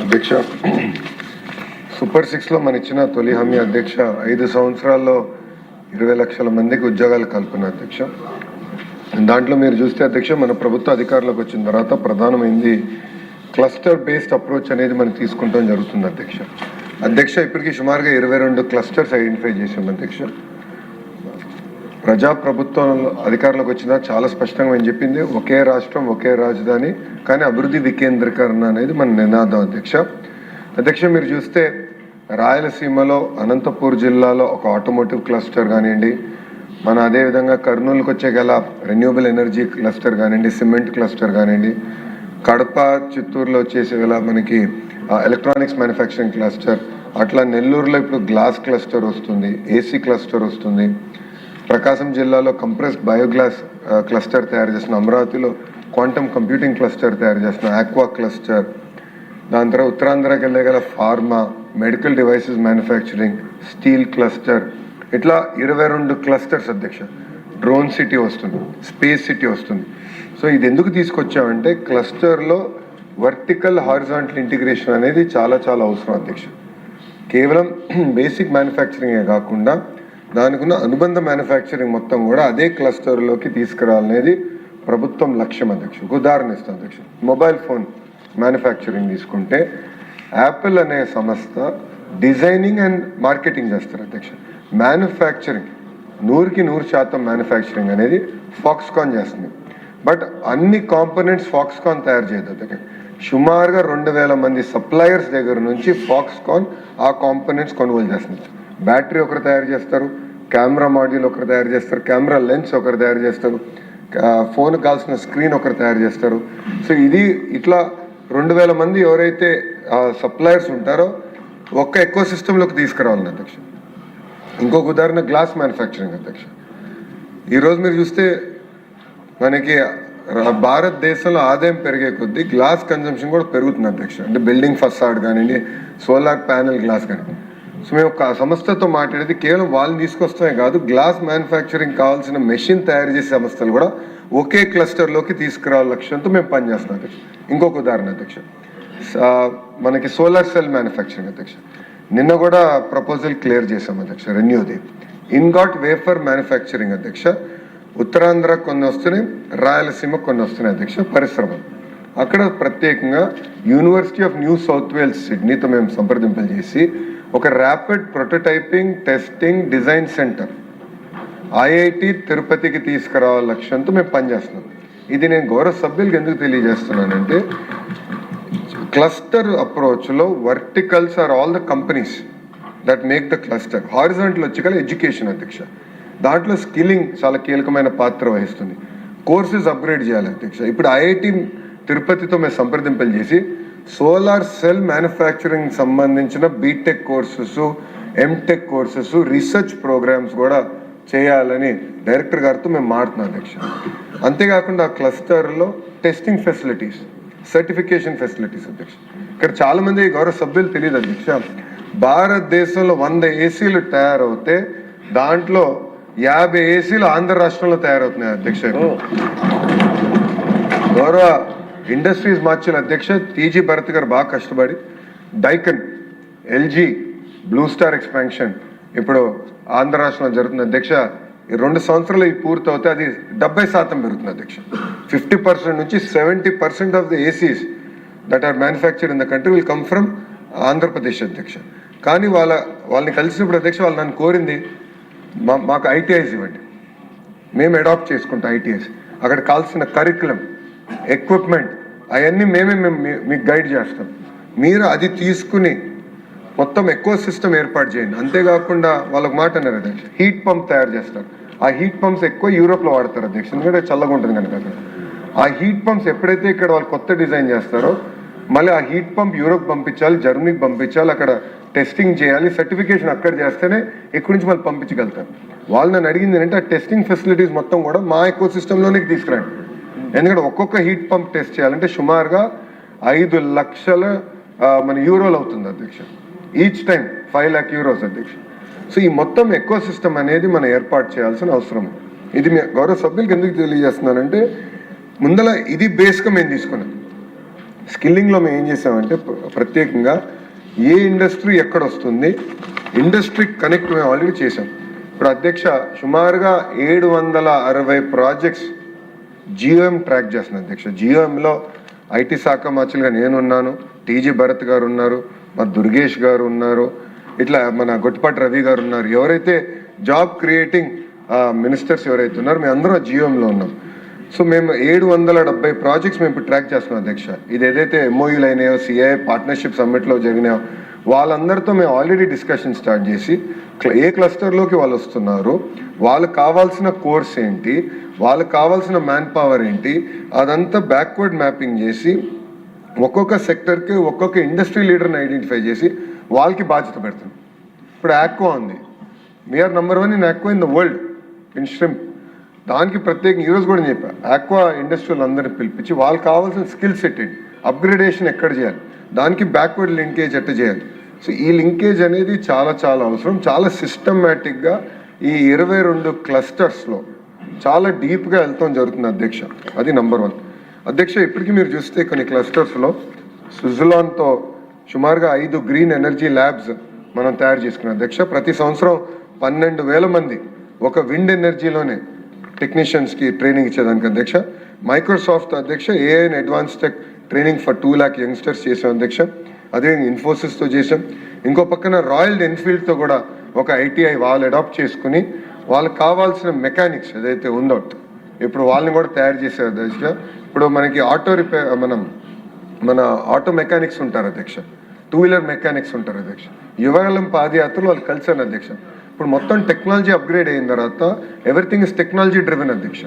అధ్యక్ష, సూపర్ 6లో మన ఇచ్చిన తొలి హామీ అధ్యక్ష 5 సంవత్సరాల్లో 20 లక్షల మందికి ఉద్యోగాలు కల్పన అధ్యక్ష. దాంట్లో మీరు చూస్తే అధ్యక్ష, మన ప్రభుత్వ అధికారులకు వచ్చిన తర్వాత ప్రధానమైంది క్లస్టర్ బేస్డ్ అప్రోచ్ అనేది మనం తీసుకుంటాం జరుగుతుంది అధ్యక్ష. ఇప్పటికీ సుమారుగా 22 క్లస్టర్స్ ఐడెంటిఫై చేసాం అధ్యక్ష. ప్రజాప్రభుత్వం అధికారులకు వచ్చినా చాలా స్పష్టంగా మేము చెప్పింది ఒకే రాష్ట్రం ఒకే రాజధాని, కానీ అభివృద్ధి వికేంద్రీకరణ అనేది మన నినాదం అధ్యక్ష. మీరు చూస్తే రాయలసీమలో అనంతపూర్ జిల్లాలో ఒక ఆటోమోటివ్ క్లస్టర్ కానివ్వండి, మన అదేవిధంగా కర్నూలుకు వచ్చే గల రెన్యూబుల్ ఎనర్జీ క్లస్టర్ కానివ్వండి, సిమెంట్ క్లస్టర్ కానివ్వండి, కడప చిత్తూరులో వచ్చేసే గల మనకి ఎలక్ట్రానిక్స్ మ్యానుఫ్యాక్చరింగ్ క్లస్టర్, అట్లా నెల్లూరులో ఇప్పుడు గ్లాస్ క్లస్టర్ వస్తుంది, ఏసీ క్లస్టర్ వస్తుంది, ప్రకాశం జిల్లాలో కంప్రెస్డ్ బయోగ్లాస్ క్లస్టర్ తయారు చేసిన, అమరావతిలో క్వాంటమ్ కంప్యూటింగ్ క్లస్టర్ తయారు చేసిన ఆక్వా క్లస్టర్, దాని తర్వాత ఉత్తరాంధ్రకి వెళ్ళే గల pharma, medical devices manufacturing, steel cluster, ఇట్లా 22 క్లస్టర్స్ అధ్యక్ష. డ్రోన్ సిటీ వస్తుంది, స్పేస్ సిటీ వస్తుంది. సో ఇది ఎందుకు తీసుకొచ్చామంటే క్లస్టర్లో వర్టికల్ హారిజాంటల్ ఇంటిగ్రేషన్ అనేది చాలా చాలా అవసరం అధ్యక్ష. కేవలం బేసిక్ మ్యానుఫ్యాక్చరింగే కాకుండా దానికి ఉన్న అనుబంధ మ్యానుఫ్యాక్చరింగ్ మొత్తం కూడా అదే క్లస్టర్లోకి తీసుకురావాలనేది ప్రభుత్వం లక్ష్యం అధ్యక్ష. ఉదాహరణ ఇస్తాం అధ్యక్ష, మొబైల్ ఫోన్ మ్యానుఫ్యాక్చరింగ్ తీసుకుంటే యాపిల్ అనే సంస్థ డిజైనింగ్ అండ్ మార్కెటింగ్ చేస్తారు అధ్యక్ష. మ్యానుఫ్యాక్చరింగ్ 100% మ్యానుఫ్యాక్చరింగ్ అనేది ఫాక్స్కాన్ చేస్తుంది. బట్ అన్ని కాంపోనెంట్స్ ఫాక్స్కాన్ తయారు చేయదు అధ్యక్ష. సుమారుగా 2000 మంది సప్లయర్స్ దగ్గర నుంచి ఫాక్స్కాన్ ఆ కాంపోనెంట్స్ కొనుగోలు చేస్తుంది. బ్యాటరీ ఒకరు తయారు చేస్తారు, కెమెరా మాడ్యూల్ ఒకరు తయారు చేస్తారు, కెమెరా లెన్స్ ఒకరు తయారు చేస్తారు, ఫోన్ కావాల్సిన స్క్రీన్ ఒకరు తయారు చేస్తారు. సో ఇది ఇట్లా 2000 మంది ఎవరైతే సప్లయర్స్ ఉంటారో ఒక్క ఎకో సిస్టంలోకి తీసుకురావాలని అధ్యక్ష. ఇంకొక ఉదాహరణ గ్లాస్ మ్యానుఫ్యాక్చరింగ్ అధ్యక్ష. ఈరోజు మీరు చూస్తే మనకి భారతదేశంలో ఆదాయం పెరిగే కొద్దీ గ్లాస్ కన్జంప్షన్ కూడా పెరుగుతుంది అధ్యక్ష. అంటే బిల్డింగ్ ఫసాడ్ కానివ్వండి, సోలార్ ప్యానెల్ గ్లాస్ కానివ్వండి. సో మేము ఒక సంస్థతో మాట్లాడేది కేవలం వాళ్ళని తీసుకొస్తామే కాదు, గ్లాస్ మ్యానుఫ్యాక్చరింగ్ కావాల్సిన మెషిన్ తయారు చేసే సంస్థలు కూడా ఒకే క్లస్టర్లోకి తీసుకురావాల లక్ష్యంతో మేము పనిచేస్తున్నాం అధ్యక్ష. ఇంకొక ఉదాహరణ అధ్యక్ష, మనకి సోలార్ సెల్ మ్యానుఫ్యాక్చరింగ్ అధ్యక్ష. నిన్న కూడా ప్రపోజల్ క్లియర్ చేసాం అధ్యక్ష. రెన్యూది ఇన్గాట్ వేఫర్ మ్యానుఫ్యాక్చరింగ్ అధ్యక్ష. ఉత్తరాంధ్ర కొన్ని వస్తున్నాయి, రాయలసీమ కొన్ని వస్తున్నాయి అధ్యక్ష పరిశ్రమలు. అక్కడ ప్రత్యేకంగా university of New South Wales సిడ్నీతో మేము సంప్రదింపులు చేసి ఒక rapid prototyping testing design centre IIT తిరుపతికి తీసుకురావాల లక్ష్యంతో మేము పనిచేస్తున్నాం. ఇది నేను గౌరవ సభ్యులకు ఎందుకు తెలియజేస్తున్నానంటే క్లస్టర్ అప్రోచ్లో verticals are all the companies that make the cluster. Horizontal వచ్చి కల ఎడ్యుకేషన్ అధ్యక్ష. దాంట్లో స్కిల్లింగ్ చాలా కీలకమైన పాత్ర వహిస్తుంది. కోర్సెస్ అప్గ్రేడ్ చేయాలి అధ్యక్ష. ఇప్పుడు ఐఐటి తిరుపతితో మేము సంప్రదింపులు చేసి సోలార్ సెల్ మ్యానుఫ్యాక్చరింగ్ సంబంధించిన BTech courses, MTech courses, research programs కూడా చేయాలని డైరెక్టర్ గారితో మేము మాట్లాడుతున్నాం అధ్యక్ష. అంతేకాకుండా ఆ క్లస్టర్లో టెస్టింగ్ ఫెసిలిటీస్, సర్టిఫికేషన్ ఫెసిలిటీస్ అధ్యక్ష. ఇక్కడ చాలా మంది గౌరవ సభ్యులు తెలియదు అధ్యక్ష, భారతదేశంలో 100 ఏసీలు తయారవుతే దాంట్లో 50 ఏసీలు ఆంధ్ర రాష్ట్రంలో తయారవుతున్నాయి అధ్యక్ష. గౌరవ ఇండస్ట్రీస్ మార్చిన అధ్యక్ష టీజీ భరత్ గారు బాగా కష్టపడి డైకన్, ఎల్జీ, బ్లూ స్టార్ ఎక్స్పాన్షన్ ఇప్పుడు ఆంధ్ర రాష్ట్రంలో జరుగుతుంది అధ్యక్ష. ఈ 2 సంవత్సరాలు ఇది పూర్తవుతే అది 70% పెరుగుతుంది అధ్యక్ష. 50% నుంచి 70% of the ACs that are manufactured in the country will come from Andhra Pradesh అధ్యక్ష. కానీ వాళ్ళని కలిసినప్పుడు అధ్యక్ష వాళ్ళు నన్ను కోరింది మాకు ఐటీఐస్ ఇవ్వండి, మేము అడాప్ట్ చేసుకుంటాం ఐటీఐస్. అక్కడ కావాల్సిన కరికులం, ఎక్విప్మెంట్ అవన్నీ మేము మీకు గైడ్ చేస్తాం. మీరు అది తీసుకుని మొత్తం ఎకో సిస్టమ్ ఏర్పాటు చేయండి. అంతేకాకుండా వాళ్ళకు మాట అన్నారు అధ్యక్ష, హీట్ పంప్ తయారు చేస్తారు. ఆ హీట్ పంప్స్ ఎక్కువ యూరోప్లో వాడతారు అధ్యక్ష, ఎందుకంటే చల్లగా ఉంటుంది కనుక అక్కడ. ఆ హీట్ పంప్స్ ఎప్పుడైతే ఇక్కడ వాళ్ళు కొత్త డిజైన్ చేస్తారో మళ్ళీ ఆ హీట్ పంప్ యూరోప్ పంపించాలి, జర్మనీకి పంపించాలి, అక్కడ టెస్టింగ్ చేయాలి, సర్టిఫికేషన్ అక్కడ చేస్తేనే ఇక్కడి నుంచి మళ్ళీ పంపించగలుగుతారు. వాళ్ళు నన్ను అడిగింది ఏంటంటే ఆ టెస్టింగ్ ఫెసిలిటీస్ మొత్తం కూడా మా ఎకో సిస్టంలోనే తీసుకురండి. ఎందుకంటే ఒక్కొక్క హీట్ పంప్ టెస్ట్ చేయాలంటే సుమారుగా 5 లక్షల మన యూరోలు అవుతుంది అధ్యక్ష. ఈచ్ టైం 5 lakh euros అధ్యక్ష. సో ఈ మొత్తం ఎకో సిస్టమ్ అనేది మనం ఏర్పాటు చేయాల్సిన అవసరం. ఇది గౌరవ సభ్యులకు ఎందుకు తెలియజేస్తున్నానంటే ముందల ఇది బేస్గా మేము తీసుకున్నాం. స్కిల్లింగ్లో మేము ఏం చేసామంటే ప్రత్యేకంగా ఏ ఇండస్ట్రీ ఎక్కడ వస్తుంది, ఇండస్ట్రీ కనెక్ట్ మేము ఆల్రెడీ చేసాం. ఇప్పుడు అధ్యక్ష సుమారుగా 760 ప్రాజెక్ట్స్ జియోఎం ట్రాక్ చేస్తున్నాను అధ్యక్ష. జియోఎంలో ఐటీ శాఖ మార్చులుగా నేనున్నాను, టీజీ భరత్ గారు ఉన్నారు, మా దుర్గేష్ గారు ఉన్నారు, ఇట్లా మన గొట్టిపాటి రవి గారు ఉన్నారు. ఎవరైతే జాబ్ క్రియేటింగ్ మినిస్టర్స్ ఎవరైతే ఉన్నారో మేము అందరం జియోఎంలో ఉన్నాం. సో మేము 770 ప్రాజెక్ట్స్ మేము ఇప్పుడు ట్రాక్ చేస్తున్నాం అధ్యక్ష. ఇది ఏదైతే ఎంఓయూలు అయినాయో, సిఐ పార్ట్నర్షిప్ సమ్మిట్లో జరిగినాయో వాళ్ళందరితో మేము ఆల్రెడీ డిస్కషన్ స్టార్ట్ చేసి ఏ క్లస్టర్లోకి వాళ్ళు వస్తున్నారు, వాళ్ళకి కావాల్సిన కోర్స్ ఏంటి, వాళ్ళకి కావాల్సిన మ్యాన్ పవర్ ఏంటి, అదంతా బ్యాక్వర్డ్ మ్యాపింగ్ చేసి ఒక్కొక్క సెక్టర్కి ఒక్కొక్క ఇండస్ట్రీ లీడర్ని ఐడెంటిఫై చేసి వాళ్ళకి బాధ్యత పెడతాం. ఇప్పుడు ఆక్వా ఉంది, we're number 1 in aqua in the world in shrimp. దానికి ప్రత్యేకంగా ఈరోజు కూడా నేను చెప్పాను, ఆక్వా ఇండస్ట్రీలు అందరిని పిలిపించి వాళ్ళకి కావాల్సిన స్కిల్ సెట్ ఏంటి, అప్గ్రేడేషన్ ఎక్కడ చేయాలి, దానికి బ్యాక్వర్డ్ లింకేజ్ ఎట్ట చేయాలి. సో ఈ లింకేజ్ అనేది చాలా చాలా అవసరం. చాలా సిస్టమేటిక్గా ఈ 22 క్లస్టర్స్లో చాలా డీప్గా వెళ్తాం జరుగుతుంది అధ్యక్ష. అది నంబర్ 1 అధ్యక్ష. ఇప్పటికీ మీరు చూస్తే కొన్ని క్లస్టర్స్లో స్విట్జర్లాండ్తో సుమారుగా 5 గ్రీన్ ఎనర్జీ ల్యాబ్స్ మనం తయారు చేసుకున్నాం అధ్యక్ష. ప్రతి సంవత్సరం 12,000 మంది ఒక విండ్ ఎనర్జీలోనే టెక్నీషియన్స్కి ట్రైనింగ్ ఇచ్చేదానికి అధ్యక్ష. మైక్రోసాఫ్ట్ అధ్యక్ష AI and advance tech training for 2 lakh youngsters చేసాం అధ్యక్ష. అదే ఇన్ఫోసిస్తో చేసాం. ఇంకో పక్కన రాయల్ ఎన్ఫీల్డ్తో కూడా ఒక ఐటీఐ వాళ్ళు అడాప్ట్ చేసుకుని వాళ్ళకి కావాల్సిన మెకానిక్స్ ఏదైతే ఉందో ఇప్పుడు వాళ్ళని కూడా తయారు చేశారు అధ్యక్ష. ఇప్పుడు మనకి మన ఆటో మెకానిక్స్ ఉంటారు అధ్యక్ష, 2 వీలర్ మెకానిక్స్ ఉంటారు అధ్యక్ష. యువగలం పాదయాత్రలు వాళ్ళు కలిసారు అధ్యక్ష. ఇప్పుడు మొత్తం టెక్నాలజీ అప్గ్రేడ్ అయిన తర్వాత ఎవ్రీథింగ్ ఇస్ టెక్నాలజీ డ్రివెన్ అధ్యక్ష.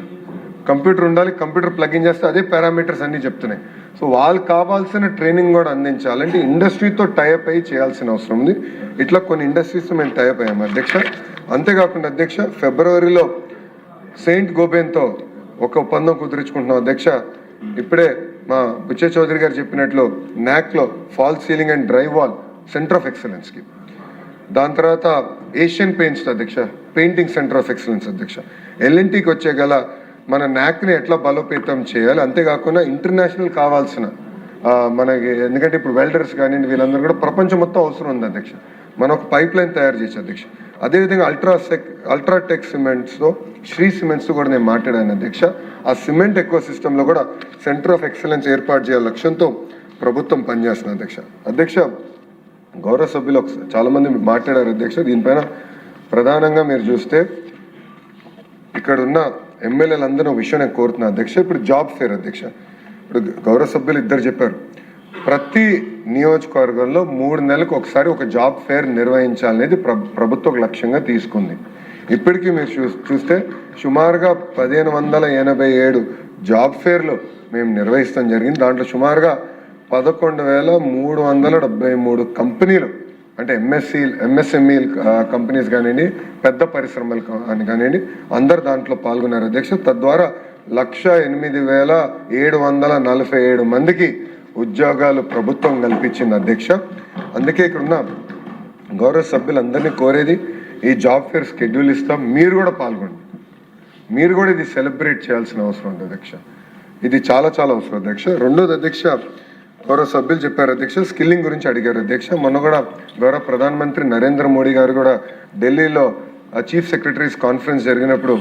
కంప్యూటర్ ఉండాలి, కంప్యూటర్ ప్లగిన్ చేస్తే అదే పారామీటర్స్ అన్నీ చెప్తున్నాయి. సో వాళ్ళకి కావాల్సిన ట్రైనింగ్ కూడా అందించాలంటే ఇండస్ట్రీతో టైఅప్ అయ్యి చేయాల్సిన అవసరం ఉంది. ఇట్లా కొన్ని ఇండస్ట్రీస్తో మేము టైఅప్ అయ్యాము అధ్యక్ష. అంతేకాకుండా అధ్యక్ష ఫిబ్రవరిలో సెయింట్ గోబెన్తో ఒక ఒప్పందం కుదుర్చుకుంటున్నాం అధ్యక్ష. ఇప్పుడే మా బుచ్చే చౌదరి గారు చెప్పినట్లు నాక్లో fall ceiling and dry wall centre of ఎక్సలెన్స్కి, దాని తర్వాత ఏషియన్ పెయింట్స్ అధ్యక్ష పెయింటింగ్ సెంటర్ ఆఫ్ ఎక్సలెన్స్ అధ్యక్ష. ఎల్ఎన్టీకి వచ్చే గల మన నాక్ని ఎట్లా బలోపేతం చేయాలి, అంతేకాకుండా ఇంటర్నేషనల్ కావాల్సిన మనకి ఎందుకంటే ఇప్పుడు వెల్డర్స్ కానీ వీళ్ళందరూ కూడా ప్రపంచం మొత్తం అవసరం ఉంది అధ్యక్ష. మనం ఒక పైప్ లైన్ తయారు చేసి అధ్యక్ష. అదేవిధంగా అల్ట్రాటెక్ సిమెంట్స్తో శ్రీ సిమెంట్స్తో కూడా నేను మాట్లాడాను అధ్యక్ష. ఆ సిమెంట్ ఎకో సిస్టంలో కూడా సెంటర్ ఆఫ్ ఎక్సలెన్స్ ఏర్పాటు చేయాల లక్ష్యంతో ప్రభుత్వం పనిచేస్తుంది అధ్యక్ష. అధ్యక్ష గౌరవ సభ్యులు చాలామంది మాట్లాడారు అధ్యక్ష. దీనిపైన ప్రధానంగా మీరు చూస్తే ఇక్కడ ఉన్న ఎమ్మెల్యేలు అందరూ విషయం నేను కోరుతున్నా అధ్యక్ష. ఇప్పుడు జాబ్ ఫేర్ అధ్యక్ష, ఇప్పుడు గౌరవ సభ్యులు ఇద్దరు చెప్పారు, ప్రతి నియోజకవర్గంలో 3 నెలలకు ఒకసారి ఒక జాబ్ ఫేర్ నిర్వహించాలనేది ప్రభుత్వ లక్ష్యంగా తీసుకుంది. ఇప్పటికీ మీరు చూస్తే సుమారుగా 1587 జాబ్ ఫేర్లు మేము నిర్వహిస్తాం జరిగింది. దాంట్లో సుమారుగా 11,373 కంపెనీలు అంటే ఎంఎస్ఎంఈ కంపెనీస్ కానివ్వండి, పెద్ద పరిశ్రమలు కానివ్వండి, అందరు దాంట్లో పాల్గొన్నారు అధ్యక్ష. తద్వారా 108,747 మందికి ఉద్యోగాలు ప్రభుత్వం కల్పించింది అధ్యక్ష. అందుకే ఇక్కడున్న గౌరవ సభ్యులందరినీ కోరేది, ఈ జాబ్ ఫేర్ షెడ్యూల్ ఇస్తాం, మీరు కూడా పాల్గొండి, మీరు కూడా ఇది సెలబ్రేట్ చేయాల్సిన అవసరం ఉంది అధ్యక్ష. ఇది చాలా చాలా అవసరం అధ్యక్ష. రెండోది అధ్యక్ష, గౌరవ సభ్యులు చెప్పారు అధ్యక్ష, స్కిల్లింగ్ గురించి అడిగారు అధ్యక్ష. మొన్న కూడా గౌరవ ప్రధానమంత్రి నరేంద్ర మోడీ గారు కూడా ఢిల్లీలో చీఫ్ సెక్రటరీస్ కాన్ఫరెన్స్ జరిగినప్పుడు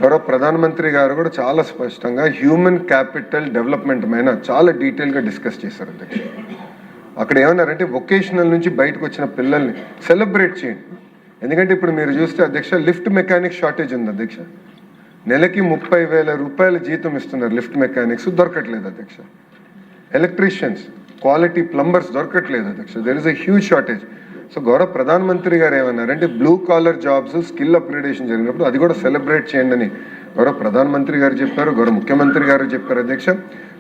గౌరవ ప్రధానమంత్రి గారు కూడా చాలా స్పష్టంగా హ్యూమన్ క్యాపిటల్ డెవలప్మెంట్ పైన చాలా డీటెయిల్గా డిస్కస్ చేశారు అధ్యక్ష. అక్కడ ఏమన్నారంటే వొకేషనల్ నుంచి బయటకు వచ్చిన పిల్లల్ని సెలబ్రేట్ చేయండి. ఎందుకంటే ఇప్పుడు మీరు చూస్తే అధ్యక్ష లిఫ్ట్ మెకానిక్ షార్టేజ్ ఉంది అధ్యక్ష. నెలకి 30,000 రూపాయల జీతం ఇస్తున్నారు లిఫ్ట్ మెకానిక్స్, దొరకట్లేదు అధ్యక్ష. ఎలక్ట్రీషియన్స్, క్వాలిటీ ప్లంబర్స్ దొరకట్లేదు అధ్యక్ష. There is a huge shortage. So గౌరవ ప్రధానమంత్రి గారు ఏమన్నారంటే blue collar jobs skill upgradation జరిగినప్పుడు అది కూడా సెలబ్రేట్ చేయండి అని గౌరవ ప్రధానమంత్రి గారు చెప్పారు, గౌరవ ముఖ్యమంత్రి గారు చెప్పారు అధ్యక్ష.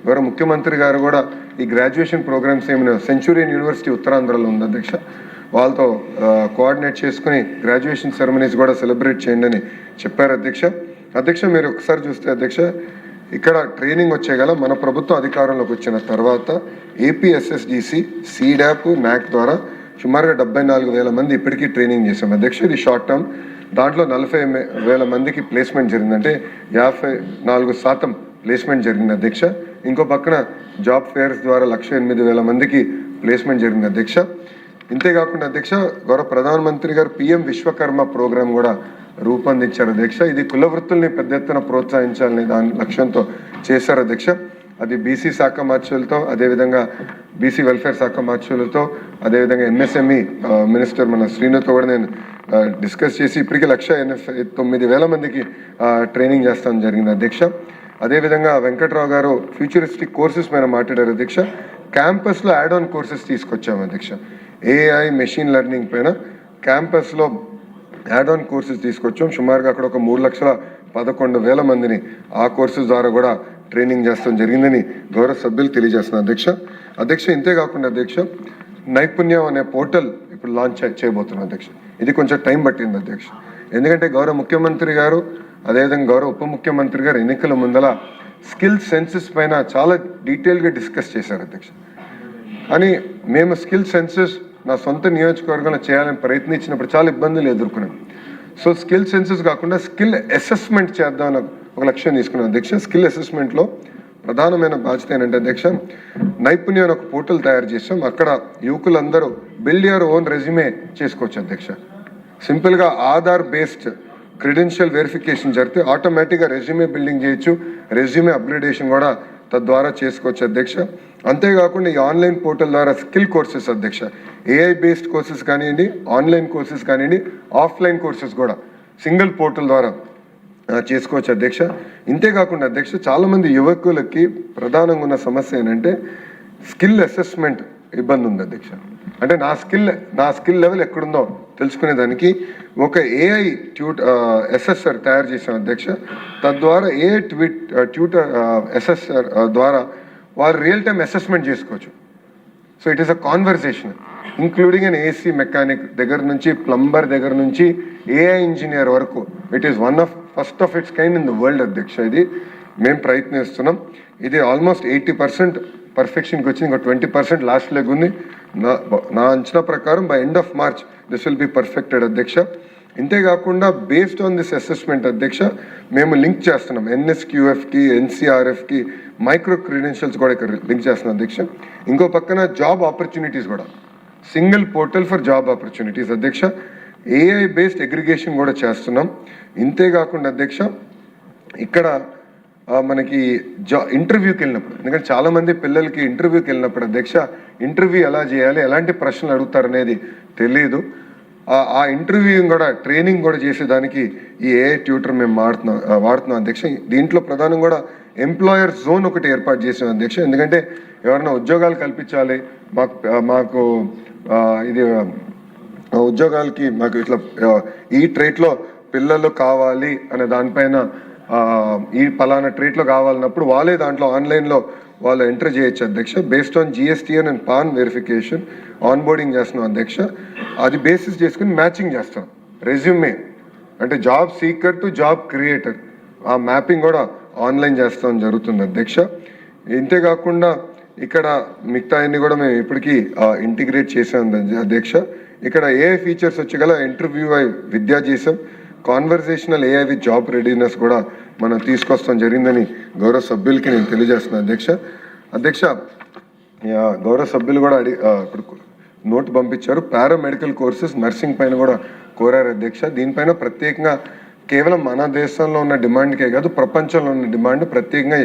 గౌరవ ముఖ్యమంత్రి గారు కూడా ఈ గ్రాడ్యుయేషన్ ప్రోగ్రామ్స్ ఏమైనా సెంచురియన్ యూనివర్సిటీ ఉత్తరాంధ్రలో ఉంది అధ్యక్ష, వాళ్ళతో కోఆర్డినేట్ చేసుకుని గ్రాడ్యుయేషన్ సెరమనీస్ కూడా సెలబ్రేట్ చేయండి అని చెప్పారు అధ్యక్ష. అధ్యక్ష మీరు ఒకసారి చూస్తే అధ్యక్ష, ఇక్కడ ట్రైనింగ్ వచ్చేగల మన ప్రభుత్వం అధికారంలోకి వచ్చిన తర్వాత ఏపీఎస్ఎస్డిసి, సీడాప్, నాక్ ద్వారా సుమారుగా 74,000 మంది ఇప్పటికీ ట్రైనింగ్ చేశాం అధ్యక్ష. ఇది షార్ట్ టర్మ్. దాంట్లో 40,000 మందికి ప్లేస్మెంట్ జరిగిందంటే 54% ప్లేస్మెంట్ జరిగింది అధ్యక్ష. ఇంకో పక్కన జాబ్ ఫేర్స్ ద్వారా 1,08,000 మందికి ప్లేస్మెంట్ జరిగింది అధ్యక్ష. ఇంతేకాకుండా అధ్యక్ష గౌరవ ప్రధానమంత్రి గారు పిఎం విశ్వకర్మ ప్రోగ్రాం కూడా రూపొందించారు అధ్యక్ష. ఇది కుల వృత్తుల్ని పెద్ద ఎత్తున ప్రోత్సహించాలని దాని లక్ష్యంతో చేశారు అధ్యక్ష. అది బీసీ శాఖ మార్చులతో, అదేవిధంగా బీసీ వెల్ఫేర్ శాఖ మార్చులతో, అదేవిధంగా ఎంఎస్ఎంఈ మినిస్టర్ మన శ్రీనుతో కూడా నేను డిస్కస్ చేసి ఇప్పటికీ 1,09,000 మందికి ట్రైనింగ్ చేస్తాం జరిగింది అధ్యక్ష. అదేవిధంగా వెంకట్రావు గారు ఫ్యూచరిస్టిక్ కోర్సెస్ పైన మాట్లాడారు అధ్యక్ష. క్యాంపస్లో యాడ్ ఆన్ కోర్సెస్ తీసుకొచ్చాము అధ్యక్ష. ఏఐ మెషిన్ లెర్నింగ్ పైన క్యాంపస్లో యాడ్ ఆన్ కోర్సెస్ తీసుకొచ్చాం. సుమారుగా అక్కడ ఒక 3,11,000 మందిని ఆ కోర్సెస్ ద్వారా కూడా ట్రైనింగ్ చేస్తాం జరిగిందని గౌరవ సభ్యులు తెలియజేస్తున్నారు అధ్యక్ష. ఇంతేకాకుండా అధ్యక్ష నైపుణ్యం అనే పోర్టల్ ఇప్పుడు లాంచ్ చేయబోతున్నాం అధ్యక్ష. ఇది కొంచెం టైం పట్టింది అధ్యక్ష, ఎందుకంటే గౌరవ ముఖ్యమంత్రి గారు అదేవిధంగా గౌరవ ఉప ముఖ్యమంత్రి గారు ఎన్నికల ముందల స్కిల్ సెన్సెస్ పైన చాలా డీటెయిల్గా డిస్కస్ చేశారు అధ్యక్ష. అని మేము స్కిల్ సెన్సెస్ నా సొంత నియోజకవర్గంలో చేయాలని ప్రయత్నించినప్పుడు చాలా ఇబ్బందులు ఎదుర్కొన్నాం. సో స్కిల్ సెన్సెస్ కాకుండా స్కిల్ అసెస్మెంట్ చేద్దామని ఒక లక్ష్యం తీసుకున్నాం అధ్యక్ష. స్కిల్ అసెస్మెంట్లో ప్రధానమైన బాధ్యత ఏంటంటే అధ్యక్ష నైపుణ్యం ఒక పోర్టల్ తయారు చేసాం. అక్కడ యువకులందరూ బిల్డ్ యువర్ ఓన్ రెజ్యూమే చేసుకోవచ్చు అధ్యక్ష. సింపుల్గా ఆధార్ బేస్డ్ క్రెడెన్షియల్ వెరిఫికేషన్ జరిగితే ఆటోమేటిక్గా రెజ్యూమే బిల్డింగ్ చేయొచ్చు, రెజ్యూమే అప్గ్రేడేషన్ కూడా తద్వారా చేసుకోవచ్చు అధ్యక్ష. అంతేకాకుండా ఈ ఆన్లైన్ పోర్టల్ ద్వారా స్కిల్ కోర్సెస్ అధ్యక్ష, ఏఐ బేస్డ్ కోర్సెస్ కానివ్వండి, ఆన్లైన్ కోర్సెస్ కానివ్వండి, ఆఫ్లైన్ కోర్సెస్ కూడా సింగిల్ పోర్టల్ ద్వారా చేసుకోవచ్చు అధ్యక్ష. ఇంతేకాకుండా అధ్యక్ష చాలామంది యువకులకి ప్రధానంగా ఉన్న సమస్య ఏంటంటే స్కిల్ అసెస్మెంట్ ఇబ్బంది ఉంది అధ్యక్ష. అంటే నా స్కిల్ లెవెల్ ఎక్కడుందో తెలుసుకునేదానికి ఒక ఏఐ అసెసర్ తయారు చేసాం అధ్యక్ష. తద్వారా ఏఐ ట్యూటర్ అసెసర్ ద్వారా వారు రియల్ టైమ్ అసెస్మెంట్ చేసుకోవచ్చు. So it is a conversation including an AC mechanic దగ్గర నుంచి ప్లంబర్ దగ్గర నుంచి ఏఐ ఇంజనీర్ వరకు. It is first of it's kind in the world అధ్యక్ష. ఇది మేము ప్రయత్నిస్తున్నాం. ఇది ఆల్మోస్ట్ 80% పర్ఫెక్షన్కి వచ్చింది, ఇంకా 20% లాస్ట్ లెగ్ ఉంది. నా అంచనా ప్రకారం by end of March this will be perfected అధ్యక్ష. ఇంతేకాకుండా బేస్డ్ ఆన్ దిస్ అసెస్మెంట్ అధ్యక్ష మేము లింక్ చేస్తున్నాం ఎన్ఎస్క్యూఎఫ్కి, ఎన్సీఆర్ఎఫ్కి మైక్రో క్రెడెన్షియల్స్ కూడా ఇక్కడ లింక్ చేస్తున్నాం అధ్యక్ష. ఇంకో పక్కన జాబ్ ఆపర్చునిటీస్ కూడా single portal for job opportunities అధ్యక్ష. ఏఐ బేస్డ్ అగ్రిగేషన్ కూడా చేస్తున్నాం. ఇంతేకాకుండా అధ్యక్ష ఇక్కడ మనకి ఇంటర్వ్యూకి వెళ్ళినప్పుడు, ఎందుకంటే చాలామంది పిల్లలకి ఇంటర్వ్యూకి వెళ్ళినప్పుడు అధ్యక్ష ఇంటర్వ్యూ ఎలా చేయాలి, ఎలాంటి ప్రశ్నలు అడుగుతారు అనేది తెలియదు. ఆ ఇంటర్వ్యూ కూడా ట్రైనింగ్ కూడా చేసేదానికి ఈ ఏఐ ట్యూటర్ మేము వాడుతున్నాం అధ్యక్ష. దీంట్లో ప్రధానం కూడా ఎంప్లాయర్ జోన్ ఒకటి ఏర్పాటు చేసాం అధ్యక్ష. ఎందుకంటే ఎవరైనా ఉద్యోగాలు కల్పించాలి, మాకు ఇది ఉద్యోగాలకి మాకు ఇట్లా ఈ ట్రేట్లో పిల్లలు కావాలి అనే దానిపైన ఈ పలానా ట్రేట్లో కావాలన్నప్పుడు వాళ్ళే దాంట్లో ఆన్లైన్లో వాళ్ళు ఎంటర్ చేయొచ్చు అధ్యక్ష. Based on GSTN and pan verification on boarding చేస్తున్నాం అధ్యక్ష. అది బేసిస్ చేసుకుని మ్యాచింగ్ చేస్తాం రెజ్యూమే, అంటే job seeker to job creator ఆ మ్యాపింగ్ కూడా ఆన్లైన్ చేస్తాం జరుగుతుంది అధ్యక్ష. ఇంతేకాకుండా ఇక్కడ మిగతా అన్ని కూడా మేము ఇప్పటికీ ఇంటిగ్రేట్ చేసాం అధ్యక్ష. ఇక్కడ ఏఐ ఫీచర్స్ వచ్చి గల ఇంటర్వ్యూ విద్యా చేసాం, conversational AI with job readiness కూడా మనం తీసుకొస్తాం జరిగిందని గౌరవ సభ్యులకి నేను తెలియజేస్తున్నాను అధ్యక్ష. గౌరవ సభ్యులు కూడా ఇప్పుడు నోట్ పంపించారు. పారామెడికల్ కోర్సెస్ నర్సింగ్ పైన కూడా కోరారు అధ్యక్ష. దీనిపైన ప్రత్యేకంగా కేవలం మన దేశంలో ఉన్న డిమాండ్కే కాదు, ప్రపంచంలో ఉన్న డిమాండ్ ప్రత్యేకంగా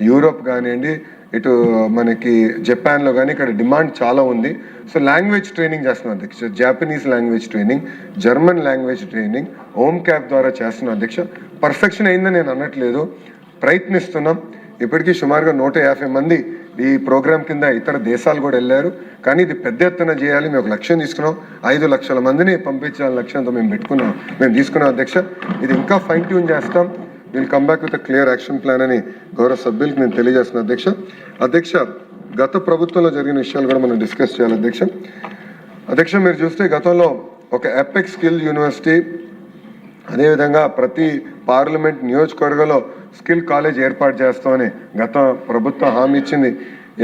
యూరోప్ కానివ్వండి, ఇటు మనకి జపాన్లో కానీ ఇక్కడ డిమాండ్ చాలా ఉంది. సో లాంగ్వేజ్ ట్రైనింగ్ చేస్తున్నాం అధ్యక్ష. Japanese language training, German language training home cap ద్వారా చేస్తున్నాం అధ్యక్ష. పర్ఫెక్షన్ అయిందని నేను అనట్లేదు, ప్రయత్నిస్తున్నాం. ఇప్పటికీ సుమారుగా 150 మంది ఈ ప్రోగ్రాం కింద ఇతర దేశాలు కూడా వెళ్ళారు. కానీ ఇది పెద్ద ఎత్తున చేయాలి, మేము ఒక లక్ష్యం తీసుకున్నాం. 5 లక్షల మందిని పంపించాలని లక్ష్యంతో మేము తీసుకున్నాం అధ్యక్ష. ఇది ఇంకా ఫైన్ ట్యూన్ చేస్తాం. Will come back with clear action plan అని గౌరవ సభ్యులకు నేను తెలియజేస్తున్నాను అధ్యక్ష. గత ప్రభుత్వంలో జరిగిన విషయాలు కూడా మనం డిస్కస్ చేయాలి అధ్యక్ష. మీరు చూస్తే గతంలో ఒక ఎపెక్స్ స్కిల్ యూనివర్సిటీ, అదేవిధంగా ప్రతి పార్లమెంట్ నియోజకవర్గంలో స్కిల్ కాలేజ్ ఏర్పాటు చేస్తామని గత ప్రభుత్వం హామీ ఇచ్చింది.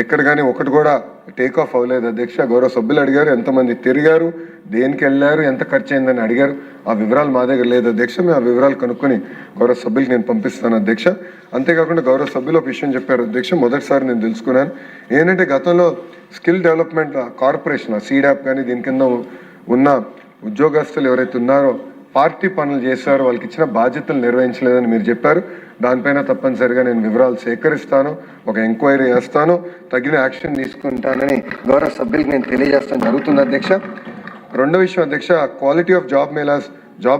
ఎక్కడ కానీ ఒకటి కూడా టేక్ ఆఫ్ అవ్వలేదు అధ్యక్ష. గౌరవ సభ్యులు అడిగారు ఎంతమంది తిరిగారు, దేనికి వెళ్ళారు, ఎంత ఖర్చు అయిందని అడిగారు. ఆ వివరాలు మా దగ్గర లేదు అధ్యక్ష. మేము ఆ వివరాలు కనుక్కొని గౌరవ సభ్యులకి నేను పంపిస్తాను అధ్యక్ష. అంతేకాకుండా గౌరవ సభ్యులు ఒక విషయం చెప్పారు అధ్యక్ష, మొదటిసారి నేను తెలుసుకున్నాను. ఏంటంటే గతంలో స్కిల్ డెవలప్మెంట్ కార్పొరేషన్ సీడాప్ కానీ దీని కింద ఉన్న ఉద్యోగస్తులు ఎవరైతే ఉన్నారో పార్టీ పనులు చేశారో వాళ్ళకి ఇచ్చిన బాధ్యతలు నిర్వహించలేదని మీరు చెప్పారు. దానిపైన తప్పనిసరిగా నేను వివరాలు సేకరిస్తాను, ఒక ఎంక్వైరీ చేస్తాను, తగిన యాక్షన్ తీసుకుంటానని గౌరవ సభ్యులకు నేను తెలియజేస్తాను జరుగుతుంది అధ్యక్ష. రెండో విషయం అధ్యక్ష, క్వాలిటీ ఆఫ్ జాబ్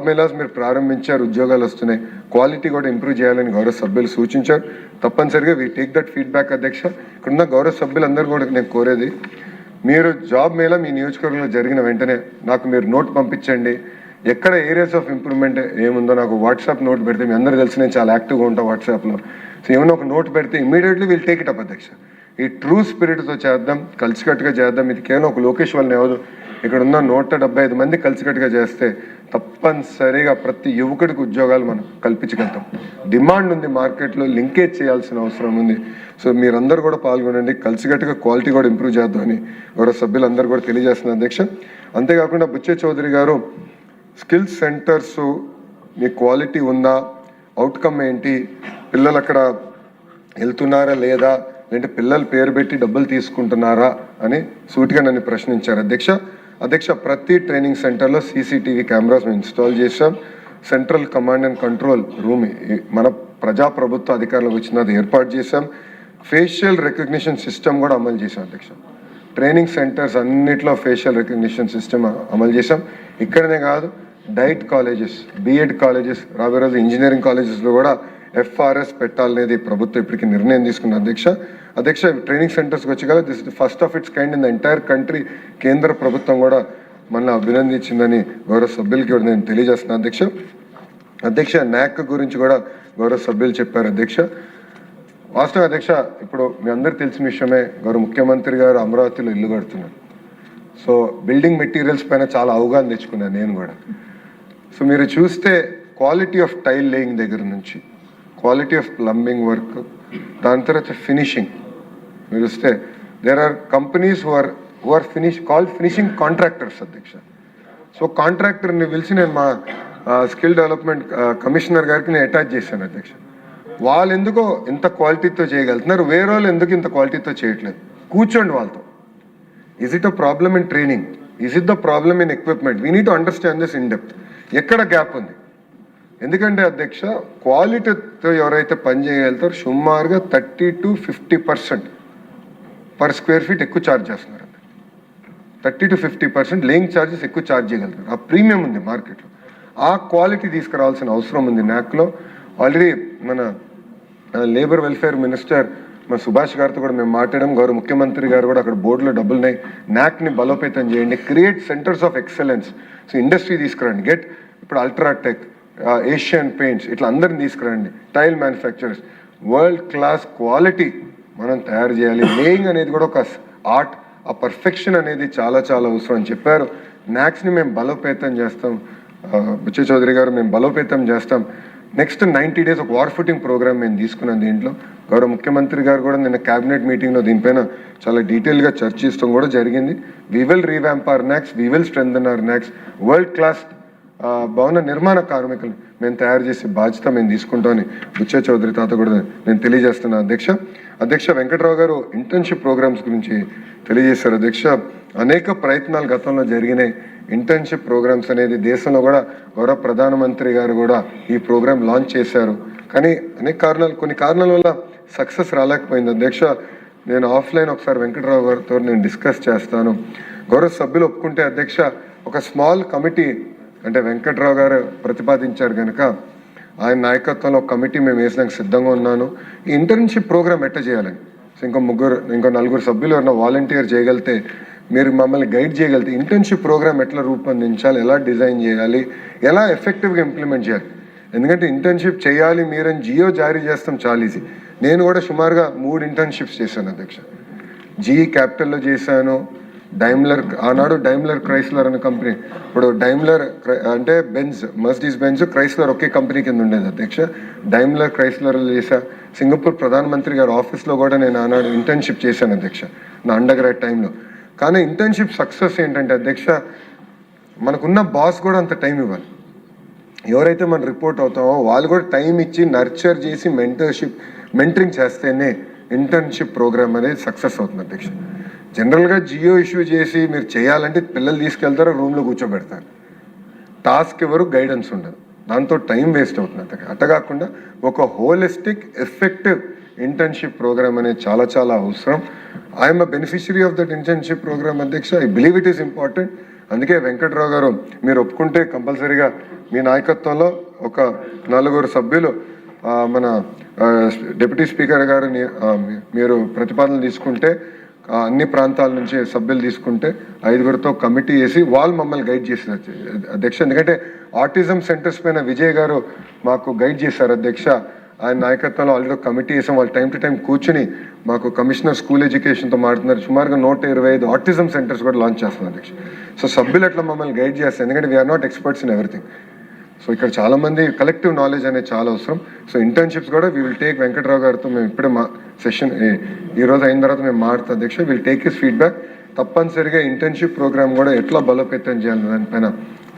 మేళాస్ మీరు ప్రారంభించారు, ఉద్యోగాలు వస్తున్నాయి, క్వాలిటీ కూడా ఇంప్రూవ్ చేయాలని గౌరవ సభ్యులు సూచించారు. తప్పనిసరిగా వీ టేక్ దట్ ఫీడ్బ్యాక్ అధ్యక్ష. ఇక్కడున్న గౌరవ సభ్యులందరూ కూడా నేను కోరేది, మీరు జాబ్ మేళా మీ నియోజకవర్గంలో జరిగిన వెంటనే నాకు మీరు నోట్ పంపించండి, ఎక్కడ ఏరియాస్ ఆఫ్ ఇంప్రూవ్మెంట్ ఏముందో నాకు వాట్సాప్ నోట్ పెడితే, మీ అందరూ తెలిసి నేను చాలా యాక్టివ్గా ఉంటాను వాట్సాప్లో. సో ఏమన్నా ఒక నోట్ పెడితే immediately we'll take it up అధ్యక్ష. ఈ ట్రూ స్పిరిట్తో చేద్దాం, కలిసికట్టుగా చేద్దాం. ఇది కేవలం ఒక లోకేష్ వాళ్ళని అవ్వదు, ఇక్కడ ఉన్న 175 మంది కలిసికట్టుగా చేస్తే తప్పనిసరిగా ప్రతి యువకుడికి ఉద్యోగాలు మనం కల్పించగలుగుతాం. డిమాండ్ ఉంది మార్కెట్లో, లింకేజ్ చేయాల్సిన అవసరం ఉంది. సో మీరందరూ కూడా పాల్గొనండి, కలిసికట్టుగా క్వాలిటీ కూడా ఇంప్రూవ్ చేద్దామని గౌరవ సభ్యులందరూ కూడా తెలియజేస్తున్నారు అధ్యక్ష. అంతేకాకుండా బుచ్చే చౌదరి గారు, స్కిల్ సెంటర్స్ మీ క్వాలిటీ ఉందా, అవుట్కమ్ ఏంటి, పిల్లలు అక్కడ వెళ్తున్నారా లేదా, లేదంటే పిల్లలు పేరు పెట్టి డబ్బులు తీసుకుంటున్నారా అని సూటిగా నన్ను ప్రశ్నించారు అధ్యక్ష. ప్రతి ట్రైనింగ్ సెంటర్లో సీసీటీవీ కెమెరాస్ మేము ఇన్స్టాల్ చేసాం. Central command and control room మన ప్రజాప్రభుత్వ అధికారులకు వచ్చినది ఏర్పాటు చేశాం. ఫేషియల్ రికగ్నిషన్ సిస్టమ్ కూడా అమలు చేశాం అధ్యక్ష. ట్రైనింగ్ సెంటర్స్ అన్నిట్లో ఫేషియల్ రికగ్నిషన్ సిస్టమ్ అమలు చేశాం. ఇక్కడనే కాదు, డైట్ కాలేజెస్, బిఎడ్ కాలేజెస్, రాబోయే రోజు ఇంజనీరింగ్ కాలేజెస్లో కూడా FRS పెట్టాలనేది ప్రభుత్వం ఇప్పటికీ నిర్ణయం తీసుకున్న అధ్యక్ష. ట్రైనింగ్ సెంటర్స్కి వచ్చి కదా, this is the first of it's kind in the entire country. కేంద్ర ప్రభుత్వం కూడా మనల్ని అభినందించిందని గౌరవ సభ్యులకి కూడా నేను తెలియజేస్తున్నాను అధ్యక్ష. NAC గురించి కూడా గౌరవ సభ్యులు చెప్పారు అధ్యక్ష. వాస్తవం అధ్యక్ష, ఇప్పుడు మీ అందరికి తెలిసిన విషయమే, గౌరవ ముఖ్యమంత్రి గారు అమరావతిలో ఇల్లు కడుతున్నారు. సో బిల్డింగ్ మెటీరియల్స్ పైన చాలా అవగాహన తెచ్చుకున్నాను నేను కూడా. సో మీరు చూస్తే క్వాలిటీ ఆఫ్ టైల్ లేయింగ్ దగ్గర నుంచి క్వాలిటీ ఆఫ్ ప్లంబింగ్ వర్క్, దాని తర్వాత ఫినిషింగ్ మీరు చూస్తే there are companies who are finishing contractors అధ్యక్ష. సో కాంట్రాక్టర్ని పిలిచి నేను మా స్కిల్ డెవలప్మెంట్ కమిషనర్ గారికి నేను అటాచ్ చేశాను అధ్యక్ష. వాళ్ళు ఎందుకో ఇంత క్వాలిటీతో చేయగలుగుతున్నారు, వేరే వాళ్ళు ఎందుకు ఇంత క్వాలిటీతో చేయట్లేదు, కూర్చోండి వాళ్ళతో. Is it a problem in training, is it the problem in equipment, we need to understand this in depth. ఎక్కడ గ్యాప్ ఉంది, ఎందుకంటే అధ్యక్ష క్వాలిటీతో ఎవరైతే పని చేయగలుగుతారో సుమారుగా 30 to 50% పర్ స్క్వేర్ ఫీట్ ఎక్కువ ఛార్జ్ చేస్తున్నారు. 30 to 50% లేయింగ్ ఛార్జెస్ ఎక్కువ ఛార్జ్ చేయగలుగుతారు. ఆ ప్రీమియం ఉంది మార్కెట్లో. ఆ క్వాలిటీ తీసుకురావాల్సిన అవసరం ఉంది NACలో. ఆల్రెడీ మన లేబర్ వెల్ఫేర్ మినిస్టర్ మన సుభాష్ గారితో కూడా మేము మాట్లాడాం. గౌరవ ముఖ్యమంత్రి గారు కూడా అక్కడ బోర్డులో డబ్బులున్నాయి, NACని బలోపేతం చేయండి, create centres of excellence. So industry తీసుకురండి, గెట్ ఇప్పుడు అల్ట్రాటెక్, ఏషియన్ పెయింట్స్, ఇట్లా అందరిని తీసుకురండి, tile manufacturers, world class quality మనం తయారు చేయాలి. లేయింగ్ అనేది కూడా ఒక ఆర్ట్, ఆ పర్ఫెక్షన్ అనేది చాలా చాలా అవసరం అని చెప్పారు. NACని మేము బలోపేతం చేస్తాం, బుచ్చే చౌదరి గారు మేము బలోపేతం చేస్తాం. నెక్స్ట్ 90 days ఒక వార్ ఫుటింగ్ ప్రోగ్రామ్ మేము తీసుకున్నాం. దీంట్లో గౌరవ ముఖ్యమంత్రి గారు కూడా నిన్న క్యాబినెట్ మీటింగ్లో దీనిపైన చాలా డీటెయిల్గా చర్చిస్తాం కూడా జరిగింది. We will revamp our NACs, we will strengthen our NACs. World class భవన నిర్మాణ కార్మికులు మేము తయారు చేసే బాధ్యత మేము తీసుకుంటామని బుచ్చే చౌదరి తాత కూడా నేను తెలియజేస్తున్నాను అధ్యక్ష. వెంకట్రావు గారు ఇంటర్న్షిప్ ప్రోగ్రామ్స్ గురించి తెలియజేశారు అధ్యక్ష. అనేక ప్రయత్నాలు గతంలో జరిగినాయి. ఇంటర్న్షిప్ ప్రోగ్రామ్స్ అనేది దేశంలో కూడా గౌరవ ప్రధానమంత్రి గారు కూడా ఈ ప్రోగ్రామ్ లాంచ్ చేశారు. కానీ కొన్ని కారణాల వల్ల సక్సెస్ రాలేకపోయింది అధ్యక్ష. నేను ఆఫ్లైన్ ఒకసారి వెంకట్రావు గారితో నేను డిస్కస్ చేస్తాను. గౌరవ సభ్యులు ఒప్పుకుంటే అధ్యక్ష, ఒక స్మాల్ కమిటీ అంటే వెంకట్రావు గారు ప్రతిపాదించారు కనుక ఆయన నాయకత్వంలో ఒక కమిటీ మేము వేసినాక సిద్ధంగా ఉన్నాను. ఈ ఇంటర్న్షిప్ ప్రోగ్రామ్ ఎట్లా చేయాలని, సో ఇంకో 4 సభ్యులు ఎవరైనా వాలంటీర్ చేయగలిగితే, మీరు మమ్మల్ని గైడ్ చేయగలిగితే ఇంటర్న్షిప్ ప్రోగ్రామ్ ఎట్లా రూపొందించాలి, ఎలా డిజైన్ చేయాలి, ఎలా ఎఫెక్టివ్గా ఇంప్లిమెంట్ చేయాలి. ఎందుకంటే ఇంటర్న్షిప్ చేయాలి మీరని జియో జారీ చేస్తాం చాలా ఈజీ. నేను కూడా సుమారుగా 3 ఇంటర్న్షిప్స్ చేశాను అధ్యక్ష. GE క్యాపిటల్లో చేశాను, డైమ్లర్ ఆనాడు డైమ్లర్ క్రైస్లర్ అనే కంపెనీ, ఇప్పుడు డైమ్లర్ అంటే బెంజ్, మర్సిడీస్ బెంజ్, క్రైస్లర్ ఒకే కంపెనీ కింద ఉండేది అధ్యక్ష. డైమ్లర్ క్రైస్లర్ చేశా. సింగపూర్ ప్రధానమంత్రి గారి ఆఫీస్లో కూడా నేను ఆనాడు ఇంటర్న్షిప్ చేశాను అధ్యక్ష, నా అండర్ గ్రాడ్ టైంలో. కానీ ఇంటర్న్షిప్ సక్సెస్ ఏంటంటే అధ్యక్ష, మనకున్న బాస్ కూడా అంత టైం ఇవ్వాలి. ఎవరైతే మనం రిపోర్ట్ అవుతామో వాళ్ళు కూడా టైం ఇచ్చి నర్చర్ చేసి మెంటరింగ్ చేస్తేనే ఇంటర్న్షిప్ ప్రోగ్రామ్ అనేది సక్సెస్ అవుతుంది అధ్యక్ష. జనరల్గా జియో ఇష్యూ చేసి మీరు చేయాలంటే పిల్లలు తీసుకెళ్తారో రూమ్లో కూర్చోబెడతారు, టాస్క్ ఎవరు గైడెన్స్ ఉండదు, దాంతో టైం వేస్ట్ అవుతుంది. అట్ట కాకుండా ఒక హోలిస్టిక్ ఎఫెక్టివ్ ఇంటర్న్షిప్ ప్రోగ్రామ్ అనేది చాలా చాలా అవసరం. I'm a beneficiary of that internship programme అధ్యక్ష. I believe it is important. అందుకే వెంకట్రావు గారు మీరు ఒప్పుకుంటే కంపల్సరీగా మీ నాయకత్వంలో ఒక 4 సభ్యులు మన డిప్యూటీ స్పీకర్ గారు మీరు ప్రతిపాదనలు తీసుకుంటే, అన్ని ప్రాంతాల నుంచి సభ్యులు తీసుకుంటే 5గురితో కమిటీ వేసి వాళ్ళు మమ్మల్ని గైడ్ చేశారు అధ్యక్ష. ఎందుకంటే ఆటిజం సెంటర్స్ పైన విజయ్ గారు మాకు గైడ్ చేశారు అధ్యక్ష. ఆయన నాయకత్వంలో ఆల్రెడీ టమిటీ వేసాం. వాళ్ళు టైం టు టైం కూర్చుని మాకు కమిషనర్ స్కూల్ ఎడ్యుకేషన్తో మాట్లాడుతున్నారు. సుమారుగా 125 ఆటిజం సెంటర్స్ కూడా లాంచ్ చేస్తున్నారు అధ్యక్ష. సో సభ్యులు అట్లా మమ్మల్ని గైడ్ చేస్తారు, ఎందుకంటే we're not experts in everything. So ఇక్కడ చాలామంది కలెక్టివ్ నాలెడ్జ్ అనేది చాలా అవసరం. సో ఇంటర్న్షిప్స్ కూడా వీ విల్ టేక్ వెంకట్రావు గారితో మేము ఇప్పుడే మా సెషన్ ఈరోజు అయిన తర్వాత మేము మాట్లాడుతాం అధ్యక్ష. Will take his feedback. తప్పనిసరిగా ఇంటర్న్షిప్ ప్రోగ్రామ్ కూడా ఎట్లా బలోపేతం చేయాలి దానిపైన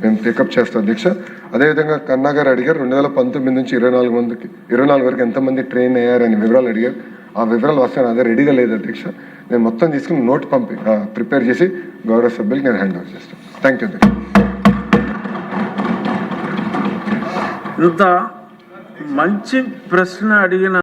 మేము టేకప్ చేస్తాం అధ్యక్ష. అదేవిధంగా కన్నా గారు అడిగారు 2019 నుంచి 24 వరకు ఎంతమంది ట్రైన్ అయ్యారని వివరాలు అడిగారు. ఆ వివరాలు వస్తాను, అదే రెడీగా లేదు అధ్యక్ష. నేను మొత్తం తీసుకుని నోట్ ప్రిపేర్ చేసి గౌరవ సభ్యులకి నేను హ్యాండ్ ఓవర్ చేస్తాను. థ్యాంక్ యూ అధ్యక్ష. ఇంత మంచి ప్రశ్న అడిగిన